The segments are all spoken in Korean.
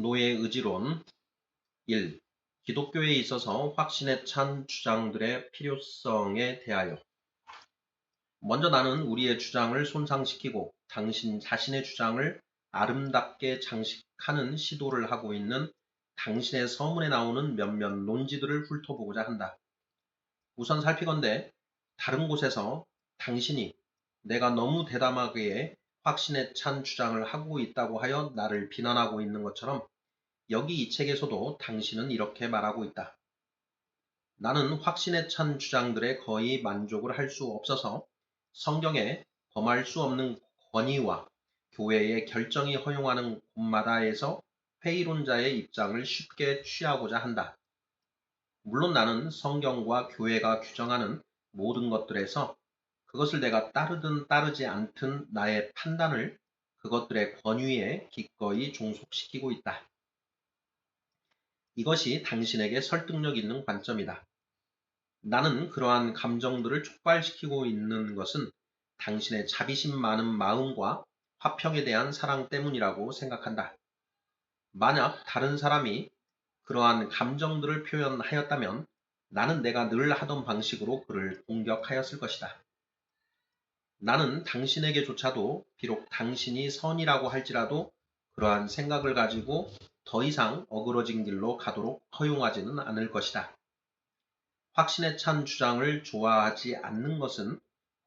노예 의지론 1. 기독교에 있어서 확신에 찬 주장들의 필요성에 대하여. 먼저 나는 우리의 주장을 손상시키고 당신 자신의 주장을 아름답게 장식하는 시도를 하고 있는 당신의 서문에 나오는 몇몇 논지들을 훑어보고자 한다. 우선 살피건대 다른 곳에서 당신이 내가 너무 대담하게 확신에 찬 주장을 하고 있다고 하여 나를 비난하고 있는 것처럼 여기 이 책에서도 당신은 이렇게 말하고 있다. 나는 확신에 찬 주장들에 거의 만족을 할 수 없어서 성경에 범할 수 없는 권위와 교회의 결정이 허용하는 곳마다에서 회의론자의 입장을 쉽게 취하고자 한다. 물론 나는 성경과 교회가 규정하는 모든 것들에서 그것을 내가 따르든 따르지 않든 나의 판단을 그것들의 권위에 기꺼이 종속시키고 있다. 이것이 당신에게 설득력 있는 관점이다. 나는 그러한 감정들을 촉발시키고 있는 것은 당신의 자비심 많은 마음과 화평에 대한 사랑 때문이라고 생각한다. 만약 다른 사람이 그러한 감정들을 표현하였다면 나는 내가 늘 하던 방식으로 그를 공격하였을 것이다. 나는 당신에게조차도 비록 당신이 선이라고 할지라도 그러한 생각을 가지고 더 이상 어그러진 길로 가도록 허용하지는 않을 것이다. 확신에 찬 주장을 좋아하지 않는 것은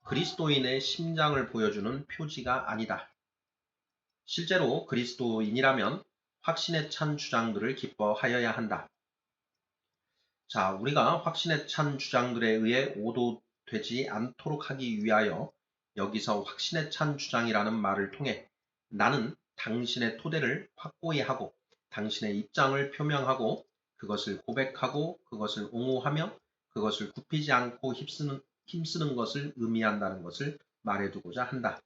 그리스도인의 심장을 보여주는 표지가 아니다. 실제로 그리스도인이라면 확신에 찬 주장들을 기뻐하여야 한다. 자, 우리가 확신에 찬 주장들에 의해 오도되지 않도록 하기 위하여 여기서 확신에 찬 주장이라는 말을 통해 나는 당신의 토대를 확고히 하고 당신의 입장을 표명하고 그것을 고백하고 그것을 옹호하며 그것을 굽히지 않고 힘쓰는 것을 의미한다는 것을 말해두고자 한다.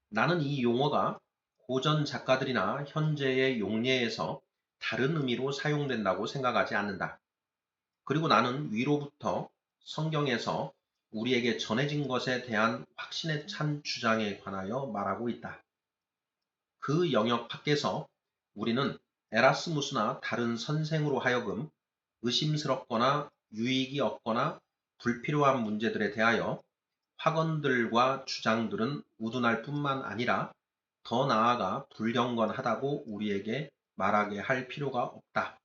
나는 이 용어가 고전 작가들이나 현재의 용례에서 다른 의미로 사용된다고 생각하지 않는다. 그리고 나는 위로부터 성경에서 우리에게 전해진 것에 대한 확신에 찬 주장에 관하여 말하고 있다. 그 영역 밖에서 우리는 에라스무스나 다른 선생으로 하여금 의심스럽거나 유익이 없거나 불필요한 문제들에 대하여 확언들과 주장들은 우둔할 뿐만 아니라 더 나아가 불경건하다고 우리에게 말하게 할 필요가 없다.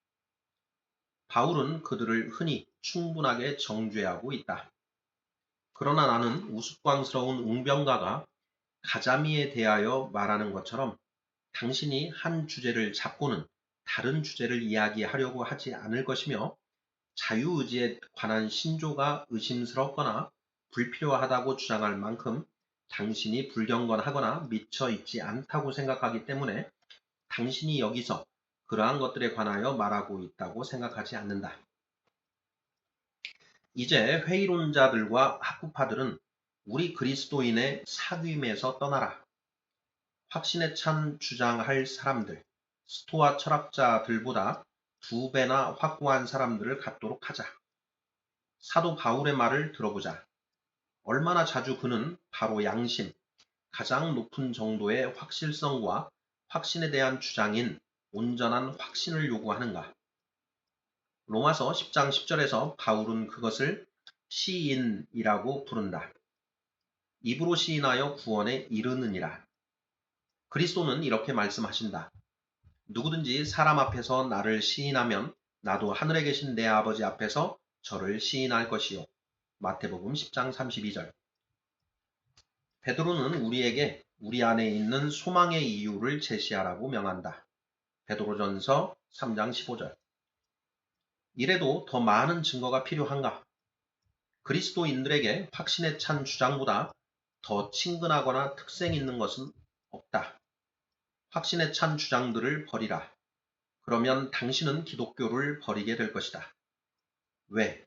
바울은 그들을 흔히 충분하게 정죄하고 있다. 그러나 나는 우스꽝스러운 웅변가가 가자미에 대하여 말하는 것처럼 당신이 한 주제를 잡고는 다른 주제를 이야기하려고 하지 않을 것이며 자유의지에 관한 신조가 의심스럽거나 불필요하다고 주장할 만큼 당신이 불경건하거나 미쳐 있지 않다고 생각하기 때문에 당신이 여기서 그러한 것들에 관하여 말하고 있다고 생각하지 않는다. 이제 회의론자들과 학구파들은 우리 그리스도인의 사귐에서 떠나라. 확신에 찬 주장할 사람들, 스토아 철학자들보다 2배나 확고한 사람들을 갖도록 하자. 사도 바울의 말을 들어보자. 얼마나 자주 그는 바로 양심, 가장 높은 정도의 확실성과 확신에 대한 주장인 온전한 확신을 요구하는가. 로마서 10장 10절에서 바울은 그것을 시인이라고 부른다. 입으로 시인하여 구원에 이르느니라. 그리스도는 이렇게 말씀하신다. 누구든지 사람 앞에서 나를 시인하면 나도 하늘에 계신 내 아버지 앞에서 저를 시인할 것이요. 마태복음 10장 32절. 베드로는 우리에게 우리 안에 있는 소망의 이유를 제시하라고 명한다. 베드로전서 3장 15절. 이래도 더 많은 증거가 필요한가? 그리스도인들에게 확신에 찬 주장보다 더 친근하거나 특색 있는 것은 없다. 확신에 찬 주장들을 버리라. 그러면 당신은 기독교를 버리게 될 것이다. 왜?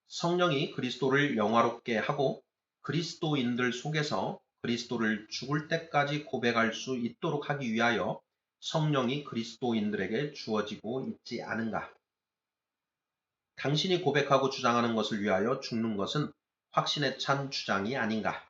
성령이 그리스도를 영화롭게 하고 그리스도인들 속에서 그리스도를 죽을 때까지 고백할 수 있도록 하기 위하여 성령이 그리스도인들에게 주어지고 있지 않은가? 당신이 고백하고 주장하는 것을 위하여 죽는 것은 확신에 찬 주장이 아닌가?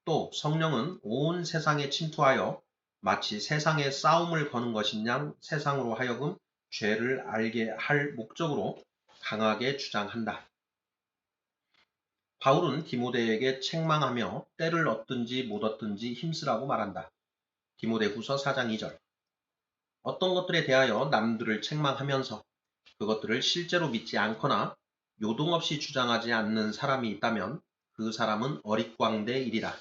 또 성령은 온 세상에 침투하여 마치 세상에 싸움을 거는 것인 양 세상으로 하여금 죄를 알게 할 목적으로 강하게 주장한다. 바울은 디모데에게 책망하며 때를 얻든지 못 얻든지 힘쓰라고 말한다. 디모데후서 4장 2절. 어떤 것들에 대하여 남들을 책망하면서 그것들을 실제로 믿지 않거나 요동없이 주장하지 않는 사람이 있다면 그 사람은 어릿광대이리라.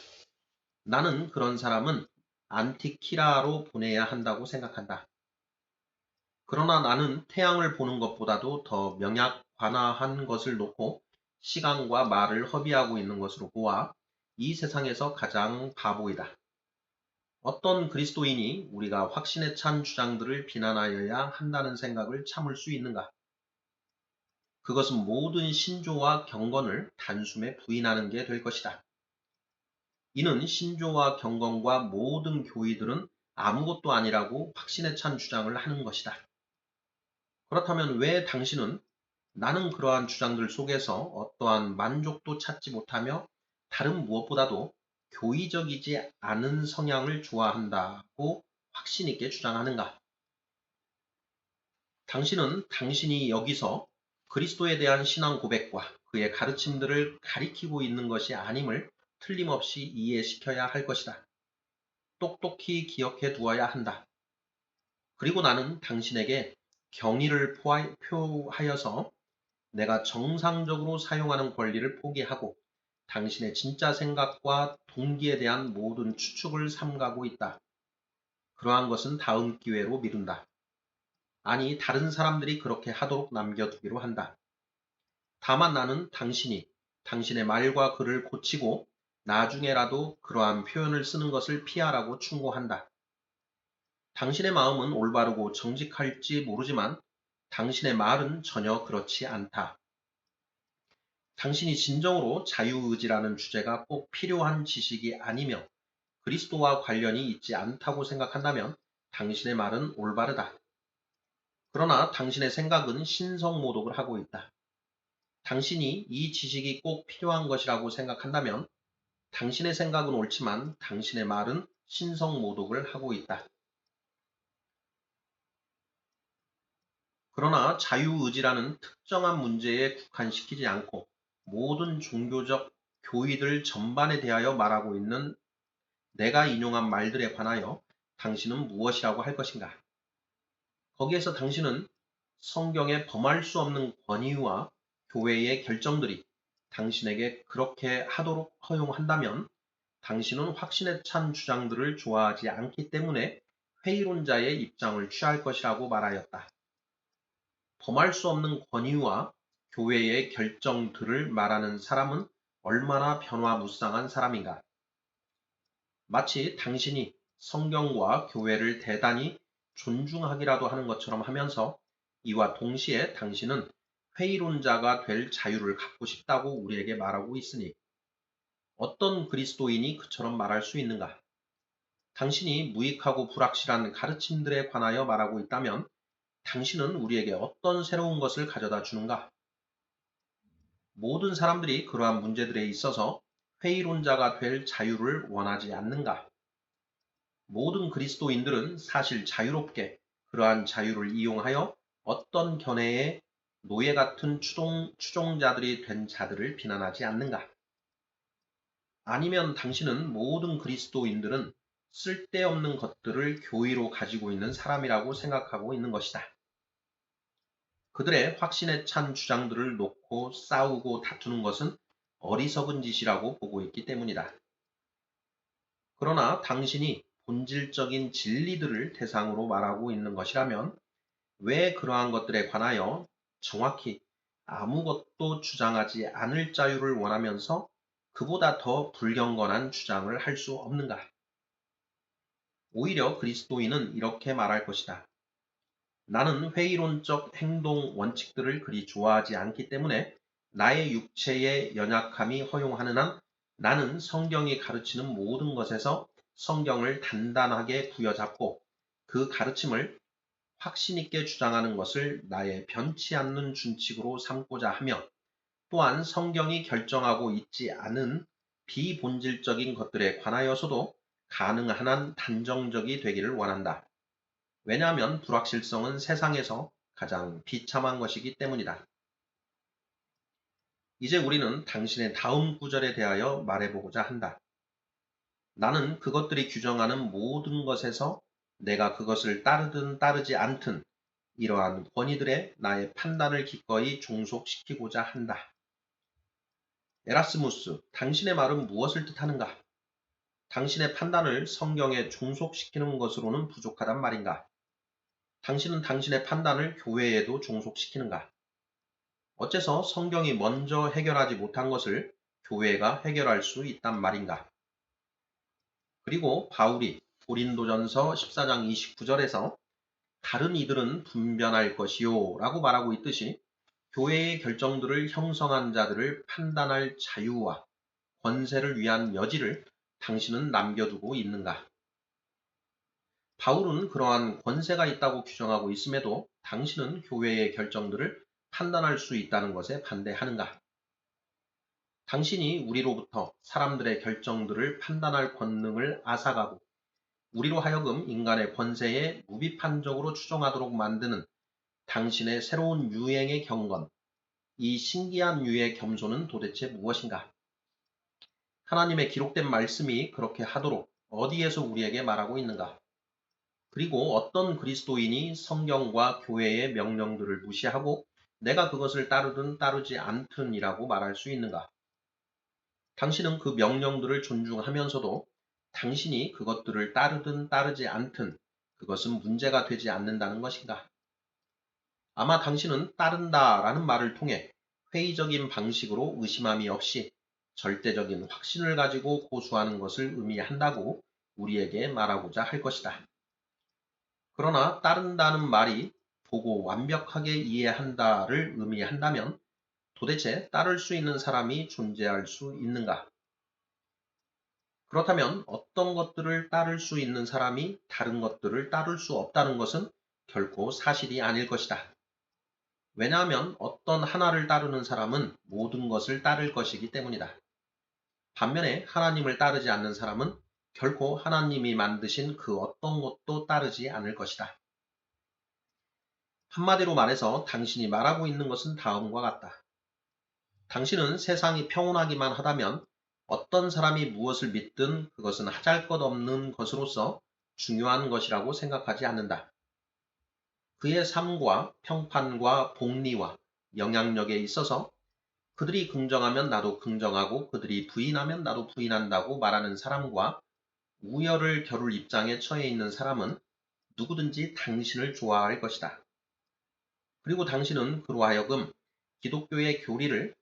나는 그런 사람은 안티키라로 보내야 한다고 생각한다. 그러나 나는 태양을 보는 것보다도 더 명약관화한 것을 놓고 시간과 말을 허비하고 있는 것으로 보아 이 세상에서 가장 바보이다. 어떤 그리스도인이 우리가 확신에 찬 주장들을 비난하여야 한다는 생각을 참을 수 있는가? 그것은 모든 신조와 경건을 단숨에 부인하는 게 될 것이다. 이는 신조와 경건과 모든 교의들은 아무것도 아니라고 확신에 찬 주장을 하는 것이다. 그렇다면 왜 당신은 나는 그러한 주장들 속에서 어떠한 만족도 찾지 못하며 다른 무엇보다도 교의적이지 않은 성향을 좋아한다고 확신 있게 주장하는가? 당신은 당신이 여기서 그리스도에 대한 신앙 고백과 그의 가르침들을 가리키고 있는 것이 아님을 틀림없이 이해시켜야 할 것이다. 똑똑히 기억해 두어야 한다. 그리고 나는 당신에게 경의를 표하여서 내가 정상적으로 사용하는 권리를 포기하고 당신의 진짜 생각과 동기에 대한 모든 추측을 삼가고 있다. 그러한 것은 다음 기회로 미룬다. 아니, 다른 사람들이 그렇게 하도록 남겨두기로 한다. 다만 나는 당신이 당신의 말과 글을 고치고 나중에라도 그러한 표현을 쓰는 것을 피하라고 충고한다. 당신의 마음은 올바르고 정직할지 모르지만 당신의 말은 전혀 그렇지 않다. 당신이 진정으로 자유의지라는 주제가 꼭 필요한 지식이 아니며 그리스도와 관련이 있지 않다고 생각한다면 당신의 말은 올바르다. 그러나 당신의 생각은 신성모독을 하고 있다. 당신이 이 지식이 꼭 필요한 것이라고 생각한다면 당신의 생각은 옳지만 당신의 말은 신성모독을 하고 있다. 그러나 자유의지라는 특정한 문제에 국한시키지 않고 모든 종교적 교의들 전반에 대하여 말하고 있는 내가 인용한 말들에 관하여 당신은 무엇이라고 할 것인가? 거기에서 당신은 성경에 범할 수 없는 권위와 교회의 결정들이 당신에게 그렇게 하도록 허용한다면 당신은 확신에 찬 주장들을 좋아하지 않기 때문에 회의론자의 입장을 취할 것이라고 말하였다. 범할 수 없는 권위와 교회의 결정들을 말하는 사람은 얼마나 변화무쌍한 사람인가? 마치 당신이 성경과 교회를 대단히 존중하기라도 하는 것처럼 하면서 이와 동시에 당신은 회의론자가 될 자유를 갖고 싶다고 우리에게 말하고 있으니 어떤 그리스도인이 그처럼 말할 수 있는가? 당신이 무익하고 불확실한 가르침들에 관하여 말하고 있다면 당신은 우리에게 어떤 새로운 것을 가져다 주는가? 모든 사람들이 그러한 문제들에 있어서 회의론자가 될 자유를 원하지 않는가? 모든 그리스도인들은 사실 자유롭게 그러한 자유를 이용하여 어떤 견해의 노예 같은 추종자들이 된 자들을 비난하지 않는가? 아니면 당신은 모든 그리스도인들은 쓸데없는 것들을 교의로 가지고 있는 사람이라고 생각하고 있는 것이다. 그들의 확신에 찬 주장들을 놓고 싸우고 다투는 것은 어리석은 짓이라고 보고 있기 때문이다. 그러나 당신이 본질적인 진리들을 대상으로 말하고 있는 것이라면 왜 그러한 것들에 관하여 정확히 아무것도 주장하지 않을 자유를 원하면서 그보다 더 불경건한 주장을 할 수 없는가? 오히려 그리스도인은 이렇게 말할 것이다. 나는 회의론적 행동 원칙들을 그리 좋아하지 않기 때문에 나의 육체의 연약함이 허용하는 한 나는 성경이 가르치는 모든 것에서 성경을 단단하게 부여잡고 그 가르침을 확신 있게 주장하는 것을 나의 변치 않는 준칙으로 삼고자 하며 또한 성경이 결정하고 있지 않은 비본질적인 것들에 관하여서도 가능한 한 단정적이 되기를 원한다. 왜냐하면 불확실성은 세상에서 가장 비참한 것이기 때문이다. 이제 우리는 당신의 다음 구절에 대하여 말해보고자 한다. 나는 그것들이 규정하는 모든 것에서 내가 그것을 따르든 따르지 않든 이러한 권위들의 나의 판단을 기꺼이 종속시키고자 한다. 에라스무스, 당신의 말은 무엇을 뜻하는가? 당신의 판단을 성경에 종속시키는 것으로는 부족하단 말인가? 당신은 당신의 판단을 교회에도 종속시키는가? 어째서 성경이 먼저 해결하지 못한 것을 교회가 해결할 수 있단 말인가? 그리고 바울이 고린도전서 14장 29절에서 다른 이들은 분변할 것이요 라고 말하고 있듯이 교회의 결정들을 형성한 자들을 판단할 자유와 권세를 위한 여지를 당신은 남겨두고 있는가? 바울은 그러한 권세가 있다고 규정하고 있음에도 당신은 교회의 결정들을 판단할 수 있다는 것에 반대하는가? 당신이 우리로부터 사람들의 결정들을 판단할 권능을 앗아가고 우리로 하여금 인간의 권세에 무비판적으로 추종하도록 만드는 당신의 새로운 유행의 경건, 이 신기한 유의 겸손은 도대체 무엇인가? 하나님의 기록된 말씀이 그렇게 하도록 어디에서 우리에게 말하고 있는가? 그리고 어떤 그리스도인이 성경과 교회의 명령들을 무시하고 내가 그것을 따르든 따르지 않든이라고 말할 수 있는가? 당신은 그 명령들을 존중하면서도 당신이 그것들을 따르든 따르지 않든 그것은 문제가 되지 않는다는 것인가? 아마 당신은 따른다라는 말을 통해 회의적인 방식으로 의심함이 없이 절대적인 확신을 가지고 고수하는 것을 의미한다고 우리에게 말하고자 할 것이다. 그러나 따른다는 말이 보고 완벽하게 이해한다를 의미한다면 도대체 따를 수 있는 사람이 존재할 수 있는가? 그렇다면 어떤 것들을 따를 수 있는 사람이 다른 것들을 따를 수 없다는 것은 결코 사실이 아닐 것이다. 왜냐하면 어떤 하나를 따르는 사람은 모든 것을 따를 것이기 때문이다. 반면에 하나님을 따르지 않는 사람은 결코 하나님이 만드신 그 어떤 것도 따르지 않을 것이다. 한마디로 말해서 당신이 말하고 있는 것은 다음과 같다. 당신은 세상이 평온하기만 하다면 어떤 사람이 무엇을 믿든 그것은 하잘것없는 것으로서 중요한 것이라고 생각하지 않는다. 그의 삶과 평판과 복리와 영향력에 있어서 그들이 긍정하면 나도 긍정하고 그들이 부인하면 나도 부인한다고 말하는 사람과 우열을 겨룰 입장에 처해 있는 사람은 누구든지 당신을 좋아할 것이다. 그리고 당신은 그로 하여금 기독교의 교리를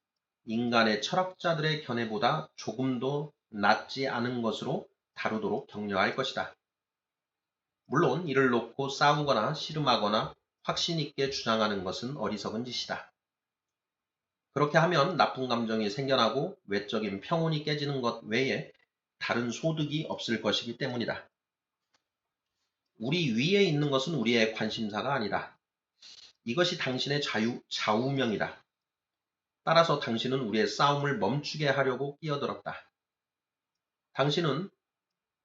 인간의 철학자들의 견해보다 조금도 낫지 않은 것으로 다루도록 격려할 것이다. 물론 이를 놓고 싸우거나 씨름하거나 확신 있게 주장하는 것은 어리석은 짓이다. 그렇게 하면 나쁜 감정이 생겨나고 외적인 평온이 깨지는 것 외에 다른 소득이 없을 것이기 때문이다. 우리 위에 있는 것은 우리의 관심사가 아니다. 이것이 당신의 좌우명이다. 따라서 당신은 우리의 싸움을 멈추게 하려고 끼어들었다. 당신은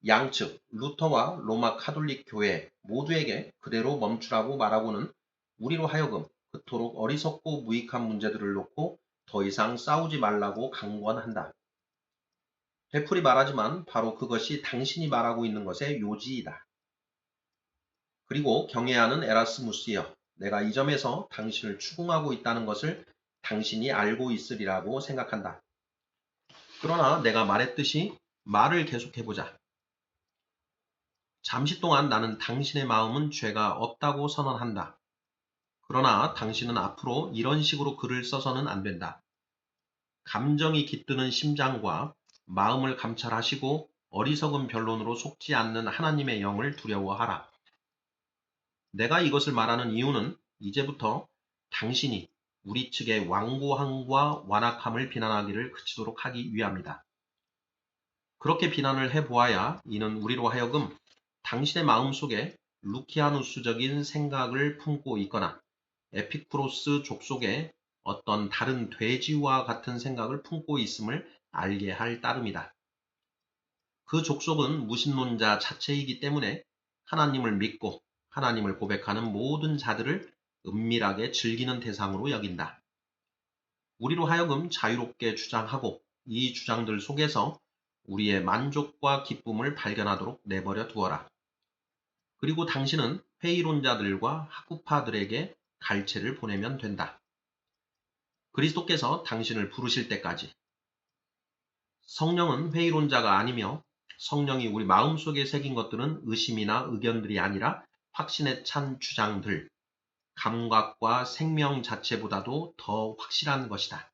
양측 루터와 로마 카톨릭 교회 모두에게 그대로 멈추라고 말하고는 우리로 하여금 그토록 어리석고 무익한 문제들을 놓고 더 이상 싸우지 말라고 강권한다. 되풀이 말하지만 바로 그것이 당신이 말하고 있는 것의 요지이다. 그리고 경애하는 에라스무스여, 내가 이 점에서 당신을 추궁하고 있다는 것을 당신이 알고 있으리라고 생각한다. 그러나 내가 말했듯이 말을 계속해보자. 잠시 동안 나는 당신의 마음은 죄가 없다고 선언한다. 그러나 당신은 앞으로 이런 식으로 글을 써서는 안 된다. 감정이 깃드는 심장과 마음을 감찰하시고 어리석은 변론으로 속지 않는 하나님의 영을 두려워하라. 내가 이것을 말하는 이유는 이제부터 당신이 우리 측의 완고함과 완악함을 비난하기를 그치도록 하기 위함이다. 그렇게 비난을 해보아야 이는 우리로 하여금 당신의 마음속에 루키아누스적인 생각을 품고 있거나 에피쿠로스 족속에 어떤 다른 돼지와 같은 생각을 품고 있음을 알게 할 따름이다. 그 족속은 무신론자 자체이기 때문에 하나님을 믿고 하나님을 고백하는 모든 자들을 은밀하게 즐기는 대상으로 여긴다. 우리로 하여금 자유롭게 주장하고 이 주장들 속에서 우리의 만족과 기쁨을 발견하도록 내버려 두어라. 그리고 당신은 회의론자들과 학구파들에게 갈채를 보내면 된다. 그리스도께서 당신을 부르실 때까지. 성령은 회의론자가 아니며 성령이 우리 마음속에 새긴 것들은 의심이나 의견들이 아니라 확신에 찬 주장들, 감각과 생명 자체보다도 더 확실한 것이다.